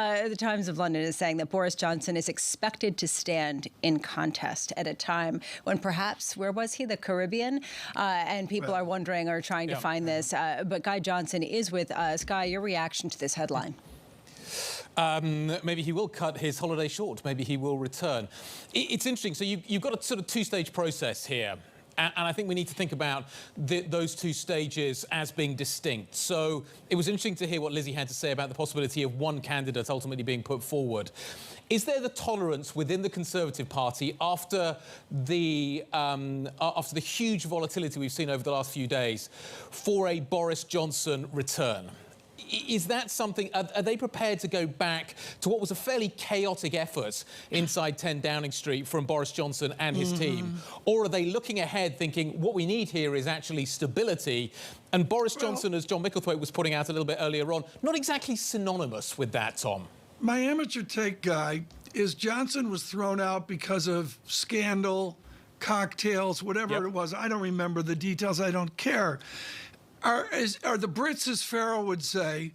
The Times of London is saying that Boris Johnson is expected to stand in contest at a time when perhaps, where was he, the Caribbean? And people are wondering or trying to find this. But Guy Johnson is with us. Guy, your reaction to this headline? Maybe he will cut his holiday short. Maybe he will return. It's interesting. So you've got a sort of two-stage process here. And I think we need to think about those two stages as being distinct. So it was interesting to hear what Lizzie had to say about the possibility of one candidate ultimately being put forward. Is there the tolerance within the Conservative Party after the huge volatility we've seen over the last few days for a Boris Johnson return? Is that something, are they prepared to go back to what was a fairly chaotic effort inside 10 Downing Street from Boris Johnson and his team? Or are they looking ahead thinking what we need here is actually stability? And Boris Johnson, as John Micklethwaite was putting out a little bit earlier on, not exactly synonymous with that, Tom. My amateur take, Guy, is Johnson was thrown out because of scandal, cocktails, whatever it was. I don't remember the details. I don't care. Are the Brits, as Farrell would say,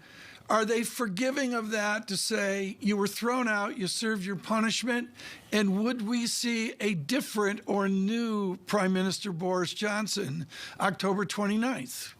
are they forgiving of that to say you were thrown out, you served your punishment, and would we see a different or new Prime Minister Boris Johnson October 29th?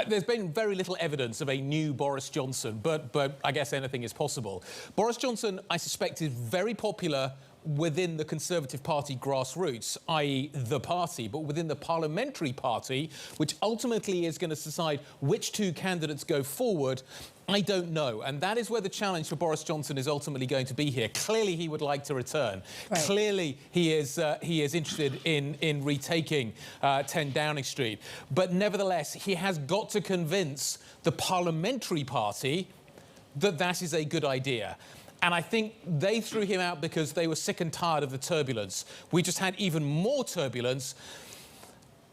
There's been very little evidence of a new Boris Johnson, but I guess anything is possible. Boris Johnson, I suspect, is very popular within the Conservative Party grassroots, i.e. the party, but within the parliamentary party, which ultimately is going to decide which two candidates go forward, I don't know. And that is where the challenge for Boris Johnson is ultimately going to be here. Clearly, he would like to return. Right. Clearly, he is interested in retaking 10 Downing Street. But nevertheless, he has got to convince the parliamentary party that that is a good idea. And I think they threw him out because they were sick and tired of the turbulence. We just had even more turbulence.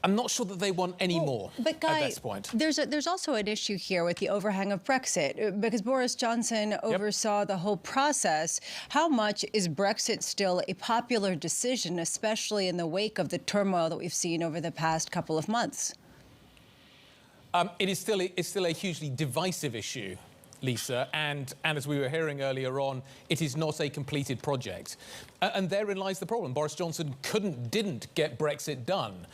I'm not sure that they want any more but Guy, at this point. There's also an issue here with the overhang of Brexit, because Boris Johnson oversaw the whole process. How much is Brexit still a popular decision, especially in the wake of the turmoil that we've seen over the past couple of months? It's still a hugely divisive issue, Lisa, and as we were hearing earlier on, it is not a completed project. And therein lies the problem. Boris Johnson didn't get Brexit done.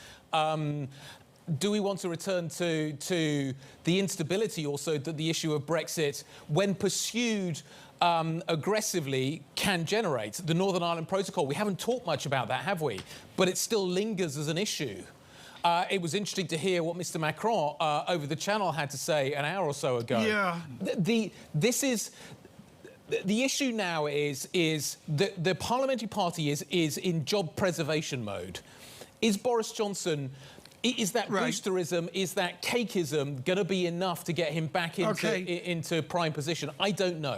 Do we want to return to the instability also that the issue of Brexit, when pursued aggressively, can generate? The Northern Ireland Protocol, we haven't talked much about that, have we? But it still lingers as an issue. It was interesting to hear what Mr. Macron over the channel had to say an hour or so ago. Yeah. The issue now is the parliamentary party is in job preservation mode. Is Boris Johnson, is that boosterism, is that cakeism going to be enough to get him back into prime position? I don't know.